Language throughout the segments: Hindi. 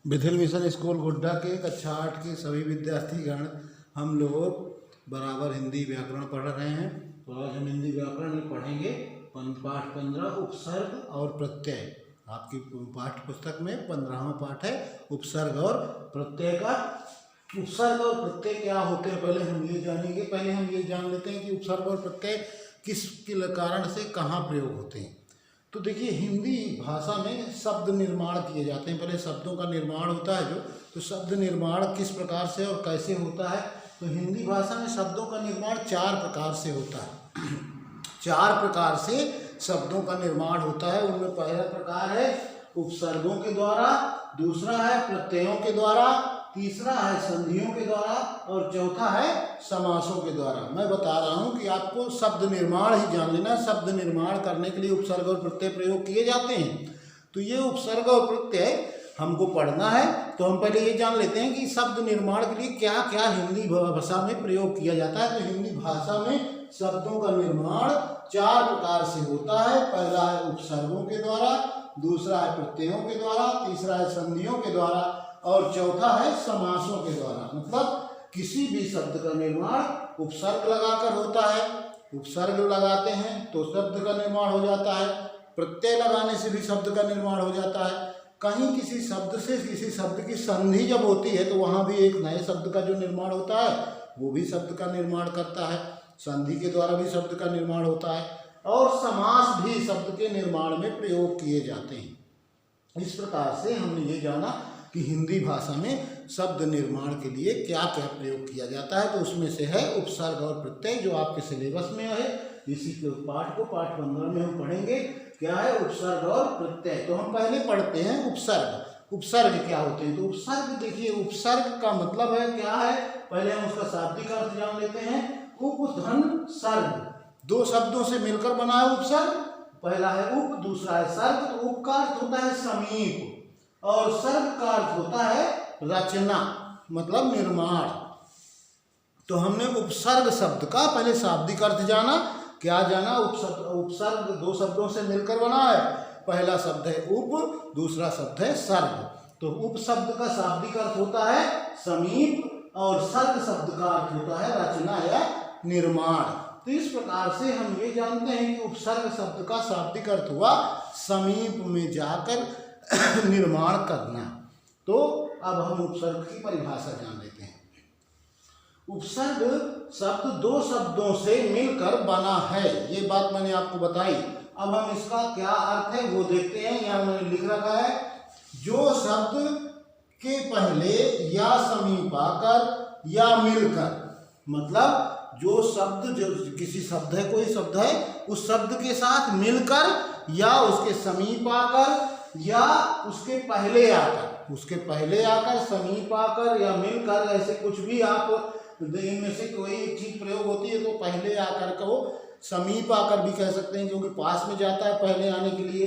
मिथिल मिशन स्कूल गुड्डा के कक्षा 8 के सभी विद्यार्थीगण हम लोग बराबर हिंदी व्याकरण पढ़ रहे हैं। तो आज हम हिंदी व्याकरण में पढ़ेंगे पाठ 15 उपसर्ग और प्रत्यय। आपकी पाठ्य पुस्तक में 15वां पाठ है उपसर्ग और प्रत्यय का। उपसर्ग और प्रत्यय क्या होते हैं पहले हम ये जानेंगे। पहले हम ये जान लेते हैं कि उपसर्ग और प्रत्यय किस कारण से कहाँ प्रयोग होते हैं। तो देखिए हिंदी भाषा में शब्द निर्माण किए जाते हैं। पहले शब्दों का निर्माण होता है तो शब्द निर्माण किस प्रकार से और कैसे होता है। तो हिंदी भाषा में शब्दों का निर्माण 4 प्रकार से होता है। 4 प्रकार से शब्दों का निर्माण होता है। उनमें पहला प्रकार है उपसर्गों के द्वारा, दूसरा है प्रत्ययों के द्वारा, तीसरा है संधियों के द्वारा और चौथा है समासों के द्वारा। मैं बता रहा हूं कि आपको शब्द निर्माण ही जान लेना। शब्द निर्माण करने के लिए उपसर्ग और प्रत्यय प्रयोग किए जाते हैं। तो ये उपसर्ग और प्रत्यय हमको पढ़ना है। तो हम पहले ये जान लेते हैं कि शब्द निर्माण के लिए क्या क्या हिंदी भाषा में प्रयोग किया जाता है। तो हिंदी भाषा में शब्दों का निर्माण 4 प्रकार से होता है। पहला है उपसर्गों के द्वारा, दूसरा है प्रत्ययों के द्वारा, तीसरा है संधियों के द्वारा और चौथा है समासों के द्वारा। मतलब किसी भी शब्द का निर्माण उपसर्ग लगाकर होता है। उपसर्ग लगाते हैं तो शब्द का निर्माण हो जाता है। प्रत्यय लगाने से भी शब्द का निर्माण हो जाता है। कहीं किसी शब्द से किसी शब्द की संधि जब होती है तो वहाँ भी एक नए शब्द का जो निर्माण होता है वो भी शब्द का निर्माण करता है। संधि के द्वारा भी शब्द का निर्माण होता है और समास भी शब्द के निर्माण में प्रयोग किए जाते हैं। इस प्रकार से हमने ये जाना कि हिंदी भाषा में शब्द निर्माण के लिए क्या क्या प्रयोग किया जाता है। तो उसमें से है उपसर्ग और प्रत्यय जो आपके सिलेबस में है। इसी के पाठ को पाठ 15 में हम पढ़ेंगे क्या है उपसर्ग और प्रत्यय। तो हम पहले पढ़ते हैं उपसर्ग। उपसर्ग क्या होते हैं। तो उपसर्ग देखिए उपसर्ग का मतलब है क्या है। पहले हम उसका शाब्दिक अर्थ जान लेते हैं। उपधन सर्ग 2 शब्दों से मिलकर बना है उपसर्ग। पहला है उप, दूसरा है सर्ग। तो उप का अर्थ होता है समीप और सर्ग का अर्थ होता है रचना मतलब निर्माण। तो हमने उपसर्ग शब्द का पहले शाब्दिक अर्थ जाना। क्या जाना। उपसर्ग 2 शब्दों से मिलकर बना है। पहला शब्द है उप, दूसरा शब्द है सर्ग। तो उप शब्द का शाब्दिक अर्थ होता है समीप और सर्ग शब्द का अर्थ होता है रचना या निर्माण। तो इस प्रकार से हम ये जानते हैं कि उपसर्ग शब्द का शाब्दिक अर्थ हुआ समीप में जाकर निर्माण करना। तो अब हम उपसर्ग की परिभाषा जान लेते हैं। उपसर्ग शब्द 2 शब्दों से मिलकर बना है। ये बात मैंने आपको बताई। अब हम इसका क्या अर्थ है वो देखते हैं। यहाँ मैंने लिख रखा है जो शब्द के पहले या समीप आकर या मिलकर। मतलब जो शब्द जो किसी शब्द है कोई शब्द है उस शब्द के साथ मिलकर या उसके समीप आकर या उसके पहले आकर समीप आकर या मिलकर ऐसे कुछ भी आप इनमें से कोई एक चीज प्रयोग होती है। तो पहले आकर को समीप आकर भी कह सकते हैं क्योंकि पास में जाता है पहले आने के लिए।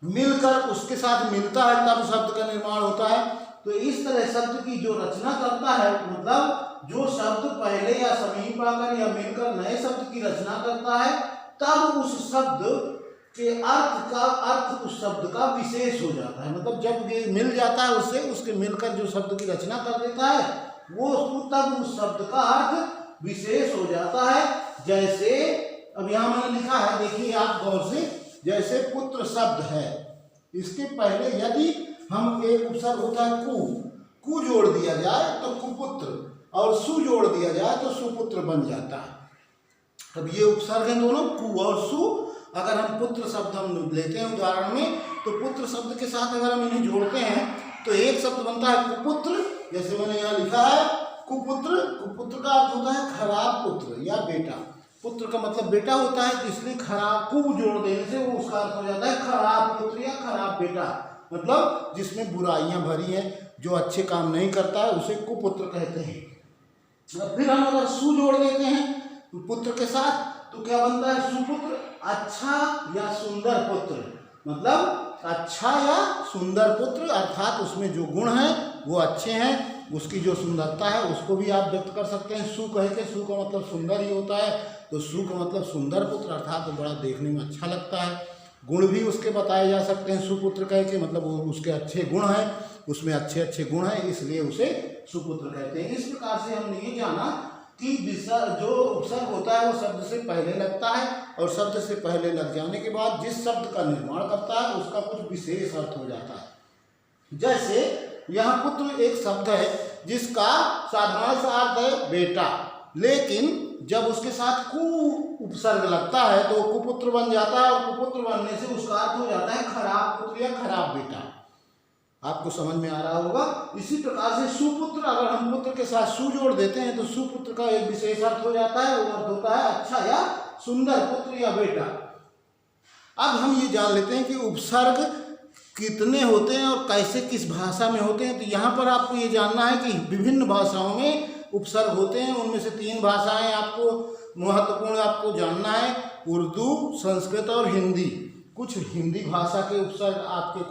मिलकर उसके साथ मिलता है तब शब्द का निर्माण होता है। तो इस तरह शब्द की जो रचना करता है मतलब जो शब्द पहले या समीप आकर या मिलकर नए शब्द की रचना करता है तब उस शब्द के अर्थ उस शब्द का विशेष हो जाता है। मतलब जब ये मिल जाता है उससे उसके मिलकर जो शब्द की रचना कर देता है वो तब उस शब्द का अर्थ विशेष हो जाता है। जैसे अब यहाँ मैंने लिखा है देखिए आप गौर से। जैसे पुत्र शब्द है इसके पहले यदि हम एक उपसर्ग होता है कु जोड़ दिया जाए तो कुपुत्र और सु जोड़ दिया जाए तो सुपुत्र बन जाता है। अब ये उपसर्ग है दोनों कु और सु। अगर हम पुत्र शब्द हम लेते हैं उदाहरण में तो पुत्र शब्द के साथ अगर हम इन्हें जोड़ते हैं तो एक शब्द बनता है कुपुत्र। जैसे मैंने यहाँ लिखा है कुपुत्र। कुपुत्र का अर्थ होता है खराब पुत्र या बेटा। पुत्र का मतलब बेटा होता है इसलिए खराब कु जोड़ देने से वो उसका अर्थ हो जाता है खराब पुत्र या खराब बेटा। मतलब जिसमें बुराइयां भरी हैं जो अच्छे काम नहीं करता है उसे कुपुत्र कहते हैं। फिर हम अगर सु जोड़ देते हैं पुत्र के साथ तो क्या बनता है सुपुत्र अच्छा या सुंदर पुत्र। मतलब अच्छा या सुंदर पुत्र अर्थात उसमें जो गुण हैं वो अच्छे हैं। उसकी जो सुंदरता है उसको भी आप व्यक्त कर सकते हैं सु कह के। सु का मतलब सुंदर ही होता है। तो सु का मतलब सुंदर पुत्र अर्थात बड़ा देखने में अच्छा लगता है। गुण भी उसके बताए जा सकते हैं सुपुत्र कह के मतलब वो उसके अच्छे गुण हैं। उसमें अच्छे अच्छे गुण हैं, इसलिए उसे सुपुत्र कहते हैं। इस प्रकार से हमने ये जाना कि जो उपसर्ग होता है वो शब्द से पहले लगता है और शब्द से पहले लग जाने के बाद जिस शब्द का निर्माण करता है उसका कुछ विशेष अर्थ हो जाता है। जैसे यहाँ पुत्र एक शब्द है जिसका साधारण सा अर्थ है बेटा, लेकिन जब उसके साथ कु उपसर्ग लगता है तो कुपुत्र बन जाता है और कुपुत्र बनने से उसका अर्थ हो जाता है खराब पुत्र या खराब बेटा। आपको समझ में आ रहा होगा। इसी प्रकार से सुपुत्र, अगर हम पुत्र के साथ सु जोड़ देते हैं तो सुपुत्र का एक विशेष अर्थ हो जाता है, वो अर्थ होता है अच्छा या सुंदर पुत्र या बेटा। अब हम ये जान लेते हैं कि उपसर्ग कितने होते हैं और कैसे किस भाषा में होते हैं। तो यहाँ पर आपको ये जानना है कि विभिन्न भाषाओं में उपसर्ग होते हैं। उनमें से 3 भाषाएं आपको महत्वपूर्ण आपको जानना है, उर्दू, संस्कृत और हिंदी। कुछ हिंदी भाषा के उपसर्ग आपके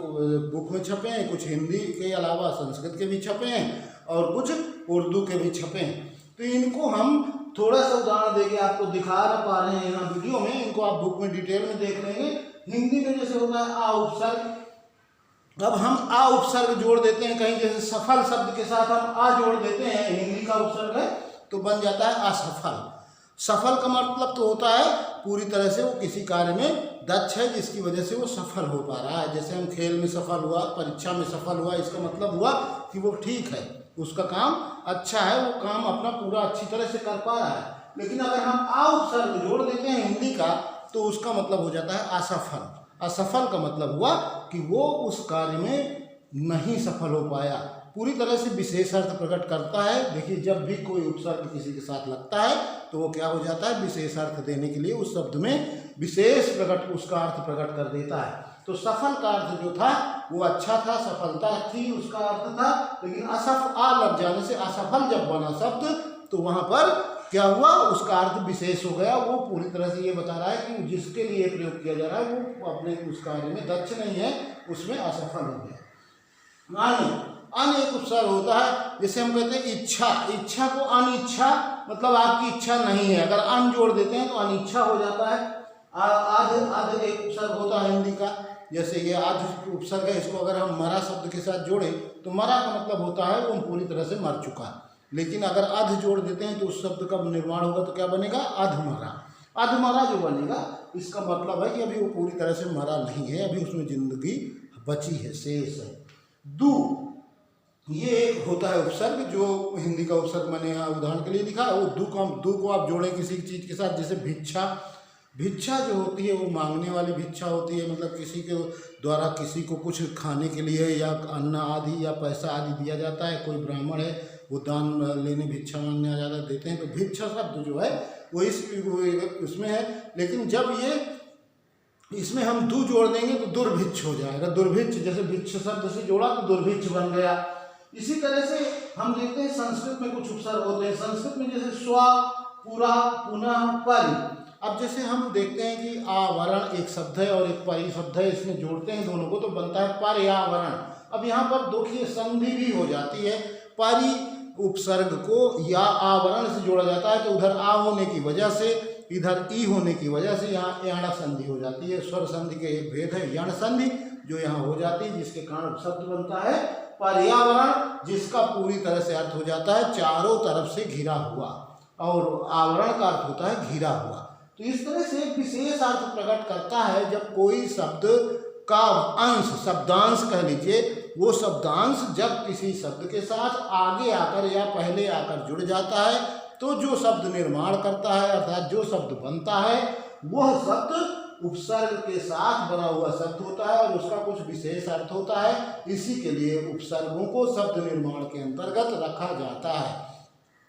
बुक में छपे हैं, कुछ हिंदी के अलावा संस्कृत के भी छपे हैं और कुछ उर्दू के भी छपे हैं। तो इनको हम थोड़ा सा उदाहरण देके आपको दिखा ना पा रहे हैं यहाँ वीडियो में, इनको आप बुक में डिटेल में देख लेंगे। हिंदी में जैसे होता है आ उपसर्ग, अब हम आ उपसर्ग जोड़ देते हैं कहीं, जैसे सफल शब्द के साथ हम आ जोड़ देते हैं, हिंदी का उपसर्ग है तो बन जाता है असफल। सफल का मतलब तो होता है पूरी तरह से वो किसी कार्य में दक्ष है जिसकी वजह से वो सफल हो पा रहा है। जैसे हम खेल में सफल हुआ, परीक्षा में सफल हुआ, इसका मतलब हुआ कि वो ठीक है, उसका काम अच्छा है, वो काम अपना पूरा अच्छी तरह से कर पा रहा है। लेकिन अगर हम आ उपसर्ग जोड़ देते हैं हिंदी का तो उसका मतलब हो जाता है असफल। असफल का मतलब हुआ कि वो उस कार्य में नहीं सफल हो पाया, पूरी तरह से विशेष अर्थ प्रकट करता है। देखिए जब भी कोई उपसर्ग किसी के साथ लगता है तो वो क्या हो जाता है, विशेष अर्थ देने के लिए उस शब्द में विशेष प्रकट उसका अर्थ प्रकट कर देता है। तो सफल का अर्थ जो था वो अच्छा था, सफलता थी उसका अर्थ था, लेकिन आ लग जाने से असफल जब बना शब्द तो वहाँ पर क्या हुआ, उसका अर्थ विशेष हो गया। वो पूरी तरह से ये बता रहा है कि जिसके लिए प्रयोग किया जा रहा है वो अपने उस कार्य में दक्ष नहीं है, उसमें असफल हो गया। अन एक उपसर्ग होता है, जैसे हम कहते हैं इच्छा, इच्छा को अनिच्छा, मतलब आपकी इच्छा नहीं है, अगर अन जोड़ देते हैं तो अनिच्छा हो जाता है। आध एक उपसर्ग होता है हिंदी का, जैसे ये आध उपसर्ग है, इसको अगर हम मरा शब्द के साथ जोड़े तो मरा का मतलब होता है वो पूरी तरह से मर चुका। लेकिन अगर अध जोड़ देते हैं तो उस शब्द का निर्माण होगा तो क्या बनेगा, अधमरा। अधमरा जो बनेगा इसका मतलब है कि अभी वो पूरी तरह से मरा नहीं है, अभी उसमें जिंदगी बची है, शेष है। दू, ये एक होता है उपसर्ग जो हिंदी का उपसर्ग मैंने यहाँ उदाहरण के लिए लिखा है। वो दू को आप जोड़ें किसी चीज़ के साथ, जैसे भिक्षा। भिक्षा जो होती है वो मांगने वाली भिक्षा होती है, मतलब किसी के द्वारा किसी को कुछ खाने के लिए या अन्न आदि या पैसा आदि दिया जाता है। कोई ब्राह्मण है वो दान लेने भिक्षा मांगने आ जाता है, देते हैं, तो भिक्षा शब्द जो है वो उसमें है। लेकिन जब ये इसमें हम दू जोड़ देंगे तो दुर्भिक्ष हो जाएगा। दुर्भिक्ष, जैसे भिक्ष शब्द से जोड़ा तो दुर्भिक्ष बन गया। इसी तरह से हम देखते हैं संस्कृत में कुछ उपसर्ग होते हैं। संस्कृत में जैसे स्व, पुरा, पुनः, परि। अब जैसे हम देखते हैं कि आवरण एक शब्द है और एक परि शब्द है, इसमें जोड़ते हैं दोनों को तो बनता है पर्यावरण। अब यहाँ पर देखिए संधि भी हो जाती है, परि उपसर्ग को या आवरण से जोड़ा जाता है तो उधर आ होने की वजह से, इधर ई होने की वजह से यहाँ यण संधि हो जाती है। स्वर संधि के एक भेद है यण संधि जो यहाँ हो जाती है, जिसके कारण शब्द बनता है पर्यावरण, जिसका पूरी तरह से अर्थ हो जाता है चारों तरफ से घिरा हुआ, और आवरण का अर्थ होता है घिरा हुआ। तो इस तरह से एक विशेष अर्थ प्रकट करता है जब कोई शब्द का अंश, शब्दांश कह लीजिए, वो शब्दांश जब किसी शब्द के साथ आगे आकर या पहले आकर जुड़ जाता है तो जो शब्द निर्माण करता है अर्थात जो शब्द बनता है वह शब्द उपसर्ग के साथ बना हुआ शब्द होता है और उसका कुछ विशेष अर्थ होता है। इसी के लिए उपसर्गों को शब्द निर्माण के अंतर्गत रखा जाता है।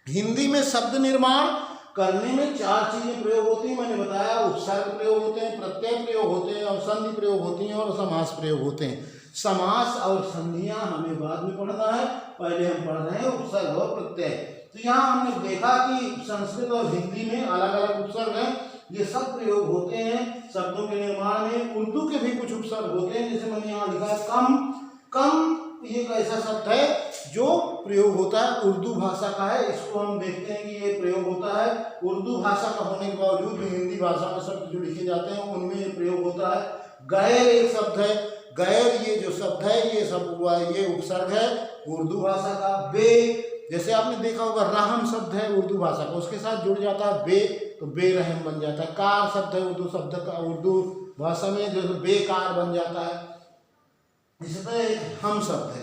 हिंदी में शब्द निर्माण करने में 4 चीजें प्रयोग होती हैं। मैंने बताया उपसर्ग प्रयोग होते हैं, प्रत्यय प्रयोग होते हैं और संधि प्रयोग होती हैं और समास प्रयोग होते हैं। समास और संधियां हमें बाद में पढ़ना है, पहले हम पढ़ रहे हैं उपसर्ग और प्रत्यय। तो यहाँ हमने देखा कि संस्कृत और हिंदी में अलग अलग उपसर्ग हैं, ये सब प्रयोग होते हैं शब्दों के निर्माण में। उर्दू के भी कुछ उपसर्ग होते हैं, जैसे मैंने यहाँ लिखा है कम। कम ये एक ऐसा शब्द है जो प्रयोग होता है, उर्दू भाषा का है। इसको हम देखते हैं कि ये प्रयोग होता है उर्दू भाषा का होने के बावजूद भी हिंदी भाषा में शब्द जो लिखे जाते हैं उनमें ये प्रयोग होता है। गैर एक शब्द है गैर ये जो शब्द है ये सब हुआ, ये उपसर्ग है उर्दू भाषा का। बे, जैसे आपने देखा होगा रहम शब्द है उर्दू भाषा का, उसके साथ जुड़ जाता है बे तो बेरहम बन जाता है। कार शब्द है उर्दू शब्द का, उर्दू भाषा में जो बेकार बन जाता है। इसी तरह हम शब्द है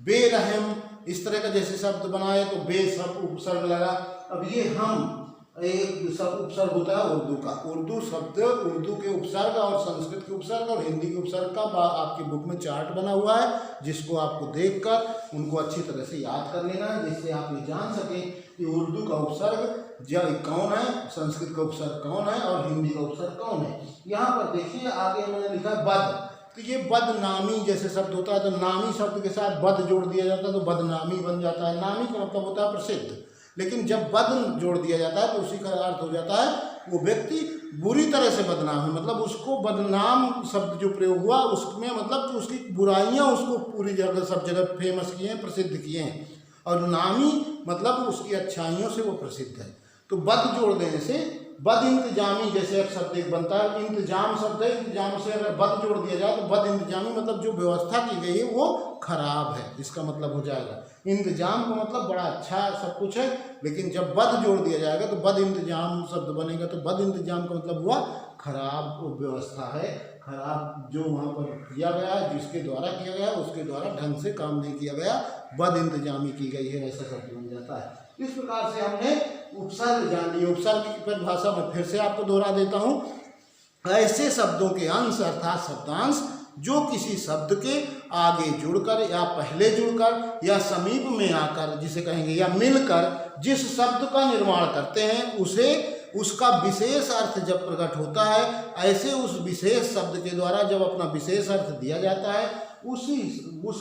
बेरहम, इस तरह का जैसे शब्द बनाए तो बे सब उपसर्ग लगा। अब ये हम एक सब उपसर्ग होता है उर्दू का। उर्दू शब्द, उर्दू के उपसर्ग और संस्कृत के उपसर्ग और हिंदी के उपसर्ग का आपकी बुक में चार्ट बना हुआ है, जिसको आपको देखकर उनको अच्छी तरह से याद कर लेना है, जिससे आप ये जान सकें कि उर्दू का उपसर्ग कौन है, संस्कृत का उपसर्ग कौन है और हिंदी का उपसर्ग कौन है। यहाँ पर देखिए आगे मैंने लिखा है बद, तो ये बदनामी जैसे शब्द होता है तो नामी शब्द के साथ बद जोड़ दिया जाता है तो बदनामी बन जाता है। नामी का मतलब होता है प्रसिद्ध, लेकिन जब बद जोड़ दिया जाता है तो उसी का अर्थ हो जाता है वो व्यक्ति बुरी तरह से बदनाम है, मतलब उसको बदनाम शब्द जो प्रयोग हुआ उसमें मतलब कि उसकी बुराइयां उसको पूरी जगह सब जगह फेमस किए हैं, प्रसिद्ध किए हैं, और नामी मतलब उसकी अच्छाइयों से वो प्रसिद्ध है। तो बद जोड़ देने से बद इंतजामी जैसे एक शब्द एक बनता है, इंतजाम शब्द है, इंतजाम से अगर बद जोड़ दिया जाए तो बद इंतजामी मतलब जो व्यवस्था की गई है वो खराब है, इसका मतलब हो जाएगा। इंतजाम का मतलब बड़ा अच्छा सब कुछ है, लेकिन जब बद जोड़ दिया जाएगा तो बद इंतजाम शब्द बनेगा, तो बद इंतजाम का मतलब हुआ खराब व्यवस्था है, खराब जो वहाँ पर किया गया है, जिसके द्वारा किया गया उसके द्वारा ढंग से काम नहीं किया गया, बद इंतजामी की गई है, ऐसा शब्द बन जाता है। इस प्रकार से हमने उपसर्ग जान लिया। उपसर्ग की परिभाषा में फिर से आपको दोहरा देता हूँ, ऐसे शब्दों के अंश अर्थात शब्दांश जो किसी शब्द के आगे जुड़कर या पहले जुड़कर या समीप में आकर जिसे कहेंगे या मिलकर जिस शब्द का निर्माण करते हैं उसे उसका विशेष अर्थ जब प्रकट होता है, ऐसे उस विशेष शब्द के द्वारा जब अपना विशेष अर्थ दिया जाता है उस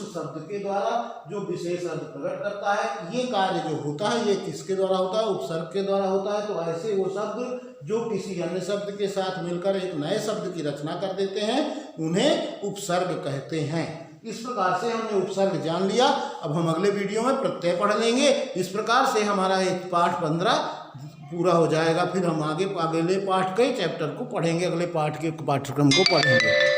शब्द के द्वारा जो विशेष अर्थ प्रकट करता है, ये कार्य जो होता है ये किसके द्वारा होता है, उपसर्ग के द्वारा होता है। तो ऐसे वो शब्द जो किसी अन्य शब्द के साथ मिलकर एक नए शब्द की रचना कर देते हैं उन्हें उपसर्ग कहते हैं। इस प्रकार से हमने उपसर्ग जान लिया। अब हम अगले वीडियो में प्रत्यय पढ़ लेंगे। इस प्रकार से हमारा एक पाठ 15 पूरा हो जाएगा। फिर हम अगले पाठ के चैप्टर को पढ़ेंगे, अगले पाठ के पाठ्यक्रम को पढ़ेंगे।